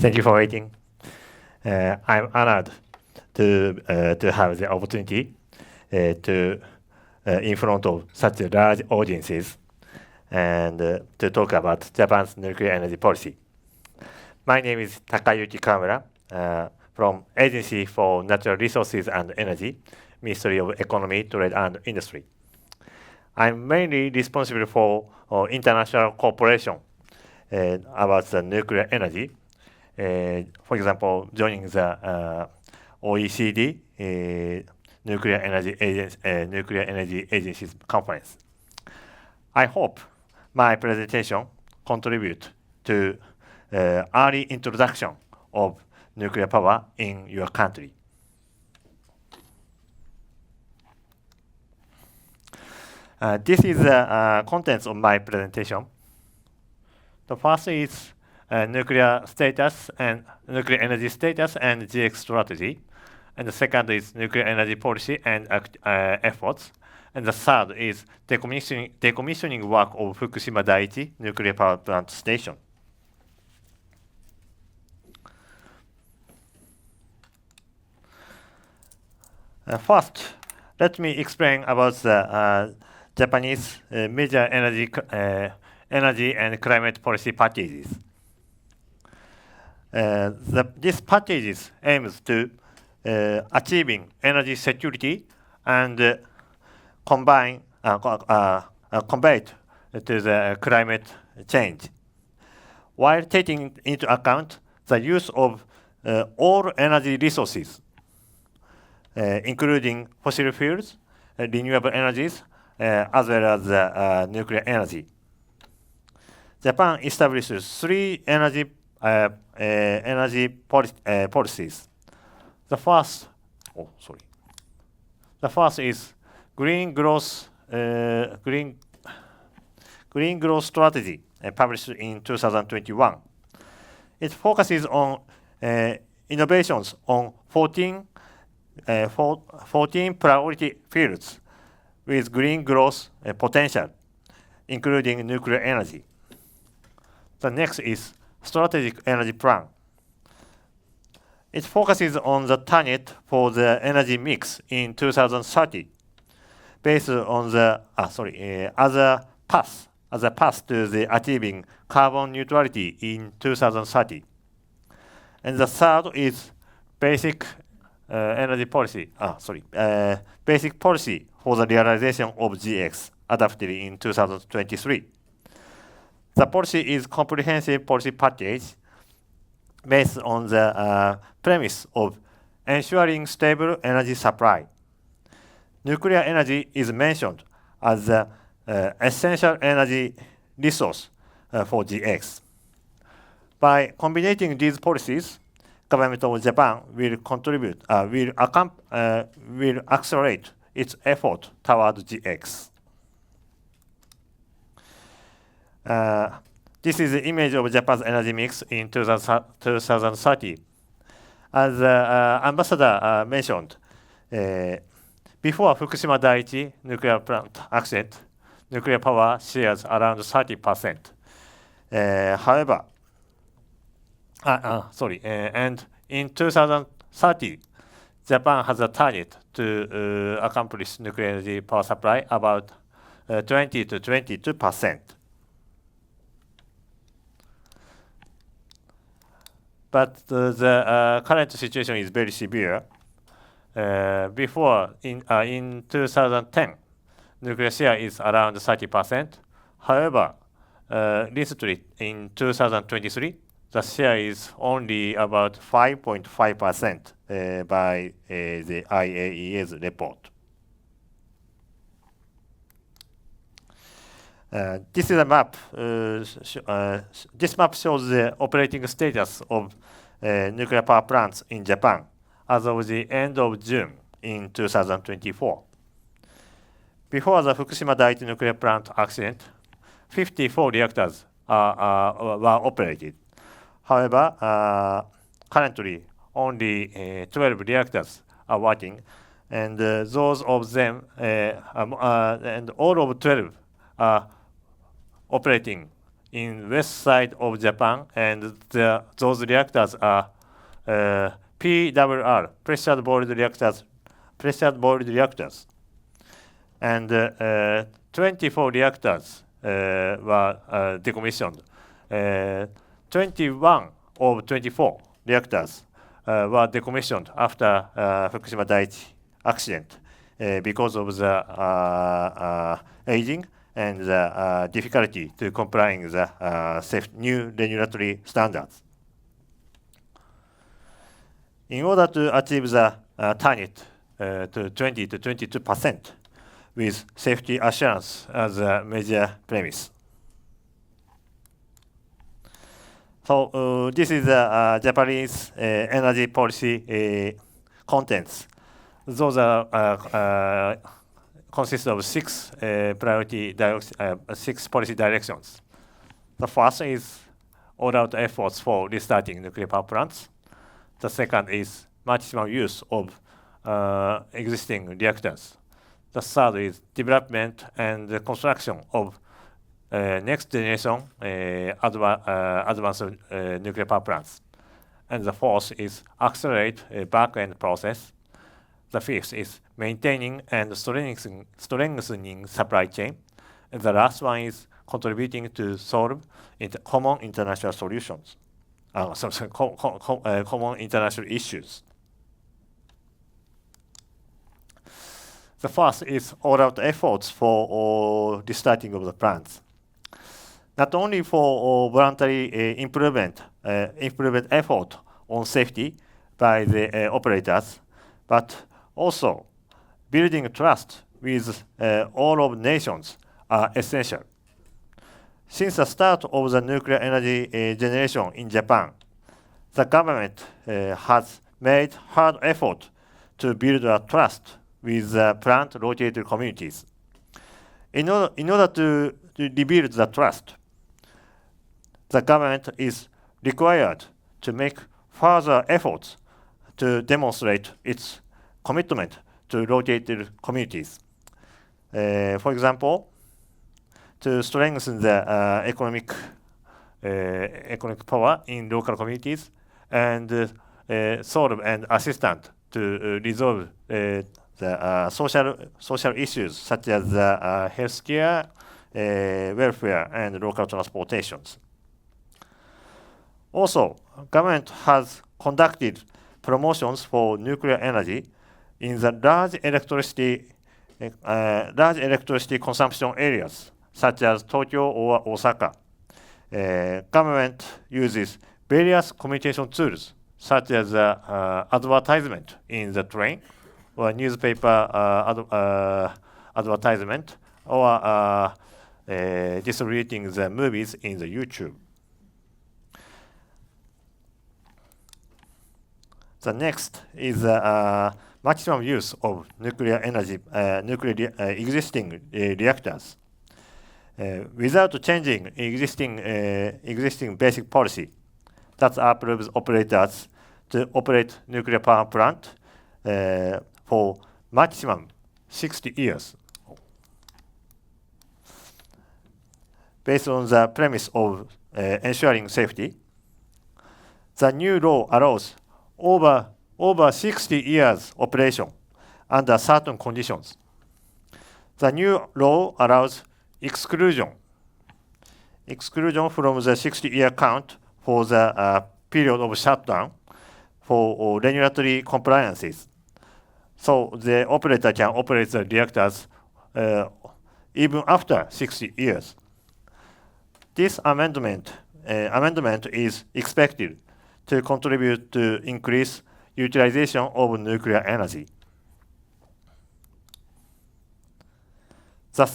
Thank you for waiting. I'm honored to have the opportunity to in front of such large audiences and to talk about Japan's nuclear energy policy. My name is Takayuki Kawamura from Agency for Natural Resources and Energy, Ministry of Economy, Trade and Industry. I'm mainly responsible for international cooperation about the nuclear energy. For example, joining the OECD Nuclear Energy Agencies Conference. I hope my presentation contribute to early introduction of nuclear power in your country. This is the contents of my presentation. The first is nuclear status and nuclear energy status and JICC strategy. And the second is nuclear energy policy and efforts. And the third is decommissioning work of Fukushima Daiichi nuclear power plant station. First, let me explain about the Japanese major energy and climate policy packages. These packages aims to achieving energy security and combat to the climate change, while taking into account the use of all energy resources, including fossil fuels, renewable energies, as well as nuclear energy. Japan establishes three energy policies. The first is green growth strategy, published in 2021. It focuses on innovations on 14 priority fields with green growth potential, including nuclear energy. The next is strategic energy plan. It focuses on the target for the energy mix in 2030, based on the other path to the achieving carbon neutrality in 2030. And the third is basic energy policy. Basic policy for the realization of JICC, adopted in 2023. The policy is comprehensive policy package based on the premise of ensuring stable energy supply. Nuclear energy is mentioned as the essential energy resource for JICC. By combining these policies, government of Japan will accelerate its effort toward JICC. This is the image of Japan's energy mix in 2030. As Ambassador mentioned, before Fukushima Daiichi nuclear plant accident, nuclear power shares around 30%. And in 2030, Japan has a target to accomplish nuclear energy power supply about 20 to 22%. But the current situation is very severe. Before, in 2010, nuclear share is around 30%. However, recently, in 2023, the share is only about 5.5% by the IAEA's report. This is a map. This map shows the operating status of nuclear power plants in Japan as of the end of June in 2024. Before the Fukushima Daiichi nuclear plant accident, 54 reactors were operated. However, currently only 12 reactors are working, and those of them and all of 12 are operating in west side of Japan, and those reactors are PRR, pressured boiled reactors, and 24 reactors were decommissioned. 21 of 24 reactors were decommissioned after Fukushima Daiichi accident because of the aging and the difficulty to complying the new regulatory standards. In order to achieve the target to 20 to 22% with safety assurance as a major premise. So this is the Japanese energy policy contents. Those are consist of six policy directions. The first is all-out efforts for restarting nuclear power plants. The second is maximum use of existing reactors. The third is development and the construction of next generation advanced nuclear power plants. And the fourth is accelerate back-end process. The fifth is maintaining and strengthening supply chain. And the last one is contributing to solve common international solutions. Common international issues. The first is all-out efforts for restarting of the plants. Not only for voluntary improvement effort on safety by the operators, but also building trust with all of nations are essential. Since the start of the nuclear energy generation in Japan, the government has made hard effort to build a trust with plant-located communities. In order to rebuild the trust, the government is required to make further efforts to demonstrate its commitment to located communities. For example, to strengthen the economic power in local communities and solve and assist to resolve the social issues such as healthcare, welfare, and local transportations. Also, government has conducted promotions for nuclear energy in the large electricity consumption areas such as Tokyo or Osaka. Government uses various communication tools such as advertisement in the train or newspaper advertisement or distributing the movies in the YouTube. The next is maximum use of nuclear energy, existing reactors. Without changing existing basic policy that approves operators to operate nuclear power plant for maximum 60 years. Based on the premise of ensuring safety, the new law allows over 60 years operation under certain conditions. The new law allows exclusion from the 60-year count for the period of shutdown for regulatory compliances. So the operator can operate the reactors even after 60 years. This amendment is expected to contribute to increase utilization of nuclear energy. The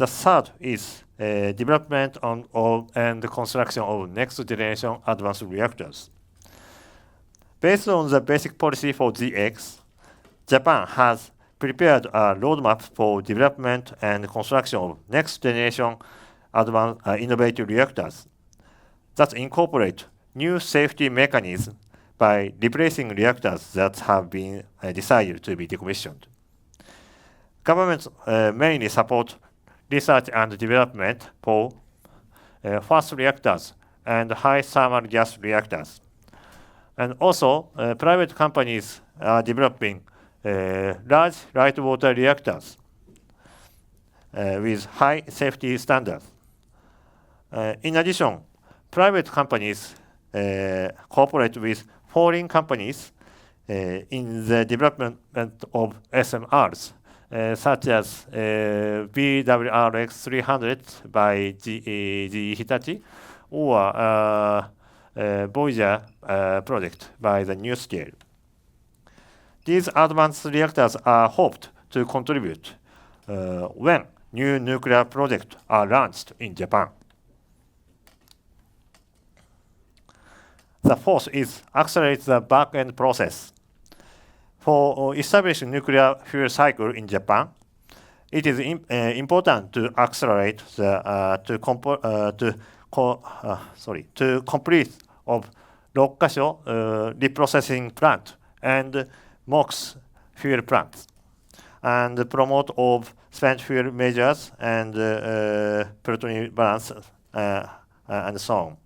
third is development and construction of next generation advanced reactors. Based on the basic policy for JICC, Japan has prepared a roadmap for development and construction of next generation advanced innovative reactors that incorporate new safety mechanisms by replacing reactors that have been decided to be decommissioned. Governments mainly support research and development for fast reactors and high thermal gas reactors. And also, private companies are developing large light water reactors with high safety standards. In addition, private companies cooperate with foreign companies in the development of SMRs, such as BWRX 300 by GE Hitachi or Voyager project by the NewScale. These advanced reactors are hoped to contribute when new nuclear projects are launched in Japan. The fourth is accelerate the back-end process. For establishing nuclear fuel cycle in Japan, it is important to accelerate the to complete of 6カ所 reprocessing plant and MOX fuel plants, and promote of spent fuel measures and plutonium balance and so on.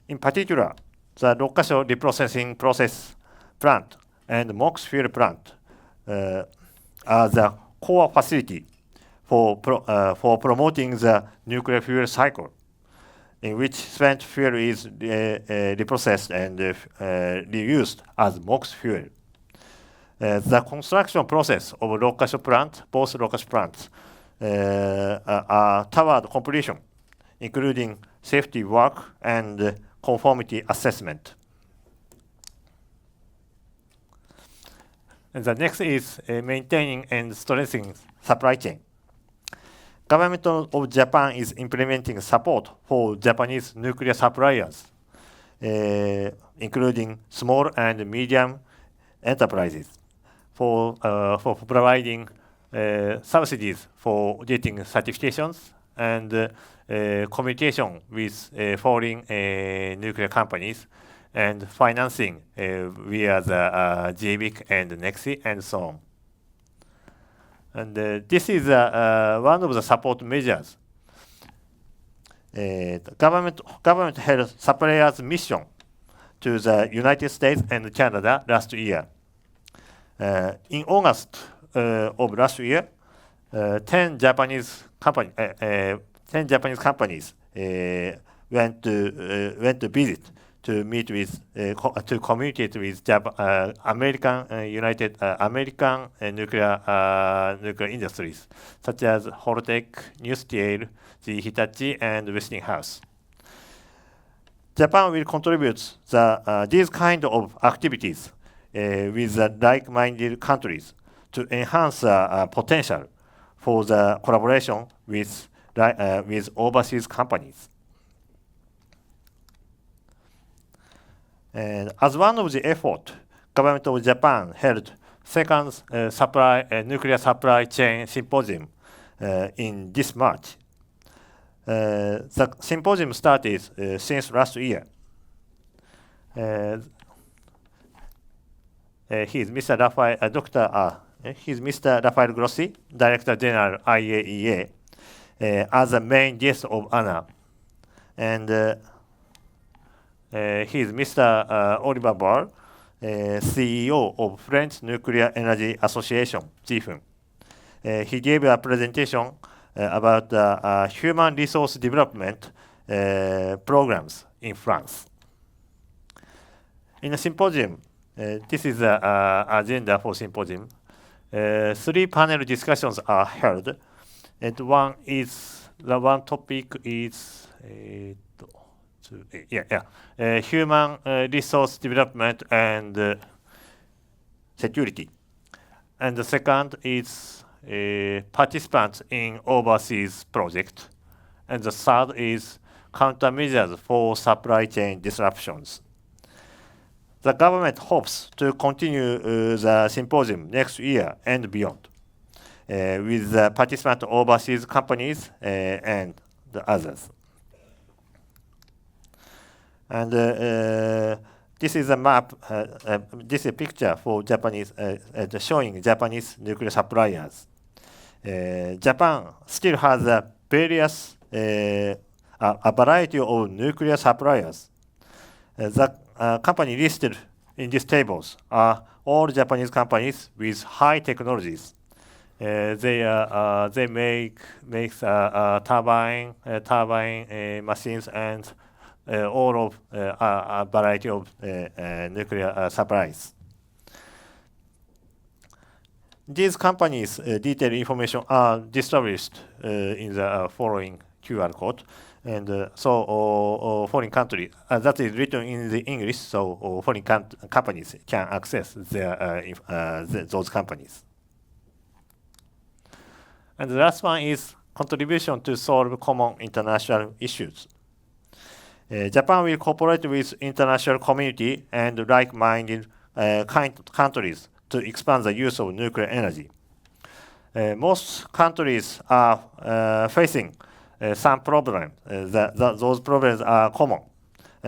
In particular, the 6カ所 reprocessing process plant and MOX fuel plant are the core facility for promoting the nuclear fuel cycle, in which spent fuel is reprocessed and reused as MOX fuel. The construction process of 6カ所 plant, both 6カ所 plants, are toward completion, including safety work and conformity assessment. And the next is maintaining and strengthening supply chain. Government of Japan is implementing support for Japanese nuclear suppliers, including small and medium enterprises, for providing subsidies for getting certifications and communication with foreign nuclear companies, and financing via the JICC and NEXI and so on. And this is one of the support measures. Government held suppliers mission to the United States and Canada last year. In August of last year, 10 Japanese companies went to visit to meet with to communicate with American nuclear industries such as Holtec, NewScale, GE Hitachi, and Westinghouse. Japan will contribute these kind of activities with the like-minded countries to enhance potential for the collaboration with overseas companies. And as one of the efforts, Government of Japan held second nuclear supply chain symposium in this March. The symposium started since last year. He's Mr. Rafael Grossi, Director General IAEA, as a main guest of honor, and he's Mr. Oliver Barr, CEO of French Nuclear Energy Association, CIFN. He gave a presentation about human resource development programs in France. In the symposium, this is the agenda for symposium. 3 panel discussions are held, and one topic is human resource development and security. And the second is participants in overseas project. And the third is countermeasures for supply chain disruptions. The government hopes to continue the symposium next year and beyond with the participant overseas companies and the others. And this is a map, this is a picture for Japanese, showing Japanese nuclear suppliers. Japan still has various a variety of nuclear suppliers. The company listed in these tables are all Japanese companies with high technologies. They make turbine machines and all of a variety of nuclear supplies. These companies' detailed information are distributed in the following QR code. And so foreign country, that is written in the English, so foreign companies can access those companies. And the last one is contribution to solve common international issues. Japan will cooperate with international community and like-minded countries to expand the use of nuclear energy. Most countries are facing some problems. Those problems are common,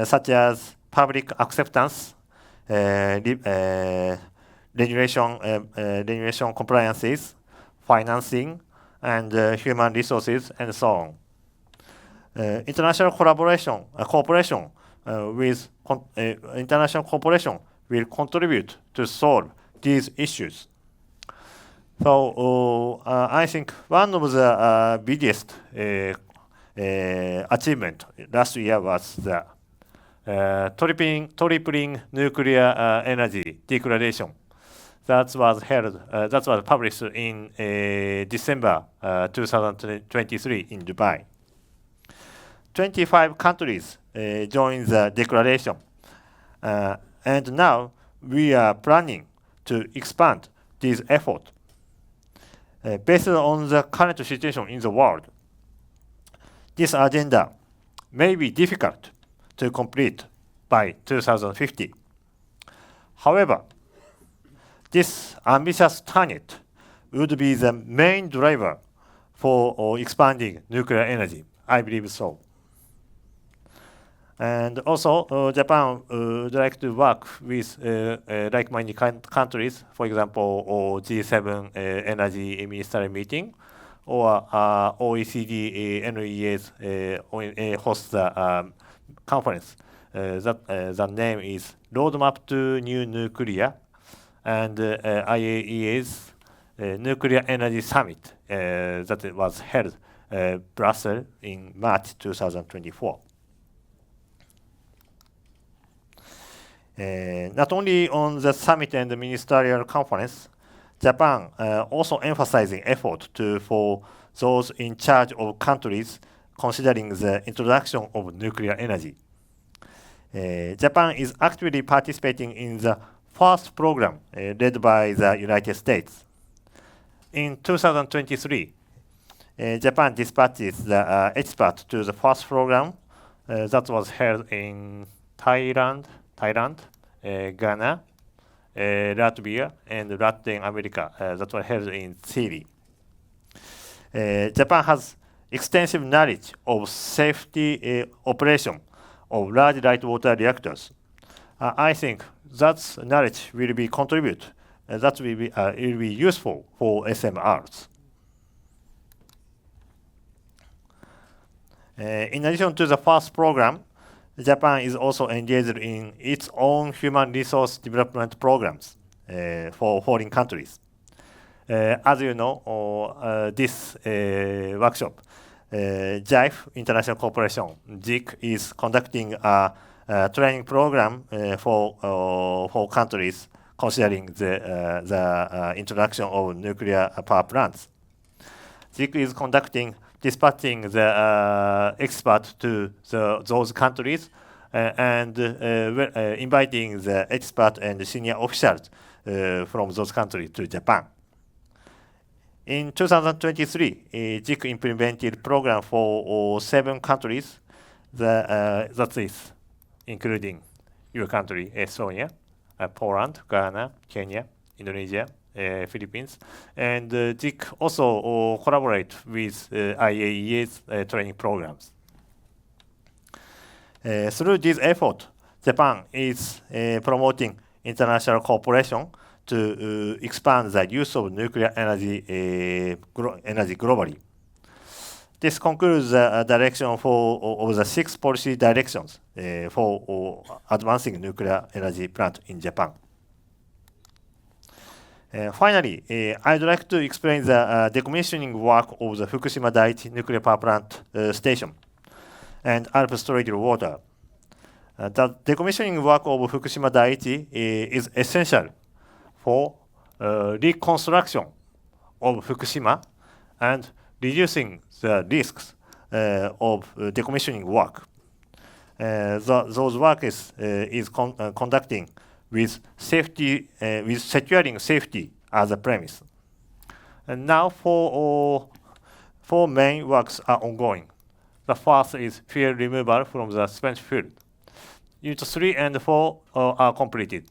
such as public acceptance, regulation compliances, financing, and human resources, and so on. International cooperation will contribute to solve these issues. So I think one of the biggest achievement last year was the tripling nuclear energy declaration. That was published in December 2023 in Dubai. 25 countries joined the declaration, and now we are planning to expand this effort. Based on the current situation in the world, this agenda may be difficult to complete by 2050. However, this ambitious target would be the main driver for expanding nuclear energy. I believe so. And also, Japan would like to work with like-minded countries, for example, G7 Energy Ministerial Meeting, or OECD NEA's hosts the conference. The name is Roadmap to New Nuclear, and IAEA's Nuclear Energy Summit that was held Brussels in March 2024. Not only on the summit and the ministerial conference, Japan also emphasizing effort for those in charge of countries considering the introduction of nuclear energy. Japan is actively participating in the first program led by the United States. In 2023, Japan dispatches the expert to the first program that was held in Thailand, Ghana, Latvia, and Latin America that were held in Chile. Japan has extensive knowledge of safety operation of large light water reactors. I think that knowledge will be contribute. That will be useful for SMRs. In addition to the first program, Japan is also engaged in its own human resource development programs for foreign countries. As you know, this workshop, JICC International Corporation, JICC, is conducting a training program for countries considering the introduction of nuclear power plants. JICC is dispatching the expert to those countries and inviting the expert and senior officials from those countries to Japan. In 2023, JICC implemented program for 7 countries, that is including your country, Estonia, Poland, Ghana, Kenya, Indonesia, Philippines, and JICC also collaborate with IAEA's training programs. Through this effort, Japan is promoting international cooperation to expand the use of nuclear energy globally. This concludes the direction of the 6 policy directions for advancing nuclear energy plant in Japan. Finally, I'd like to explain the decommissioning work of the Fukushima Daiichi nuclear power plant station and Alps storage water. The decommissioning work of Fukushima Daiichi is essential for reconstruction of Fukushima and reducing the risks of decommissioning work. Those work is conducting with safety, with securing safety as a premise. And now four main works are ongoing. The first is fuel removal from the spent fuel. Units 3 and 4 are completed.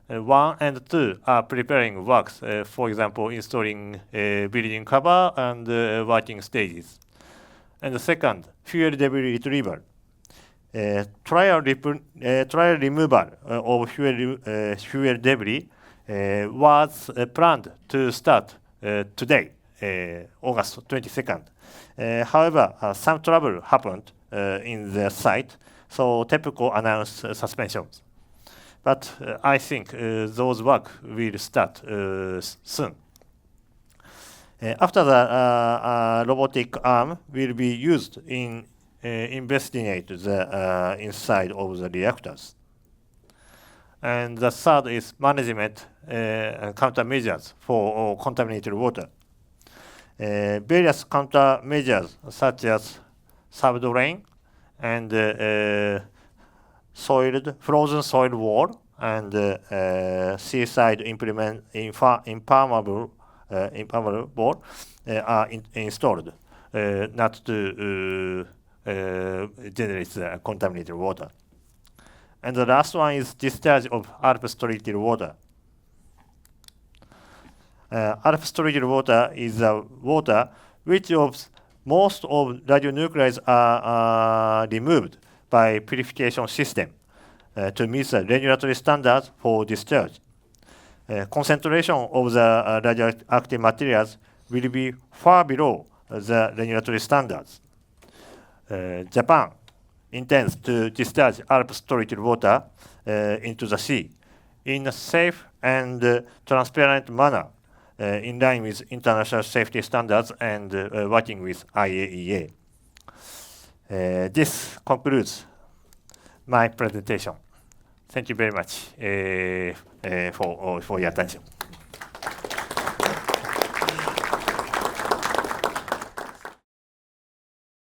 1 and 2 are preparing works, for example, installing building cover and working stages. And the second, fuel debris retrieval. Trial removal of fuel debris was planned to start today, August 22nd. However, some trouble happened in the site, so TEPCO announced suspensions. But I think those work will start soon. After the robotic arm will be used in investigate the inside of the reactors. And the third is management and countermeasures for contaminated water. Various countermeasures such as subdrain and frozen soil wall and seaside impermeable wall are installed not to generate contaminated water. And the last one is discharge of Alps treated water. Alps treated water is the water which most of radionuclides are removed by purification system to meet the regulatory standards for discharge. Concentration of the radioactive materials will be far below the regulatory standards. Japan intends to discharge Alps treated water into the sea in a safe and transparent manner in line with international safety standards and working with IAEA. This concludes my presentation. Thank you very much for your attention.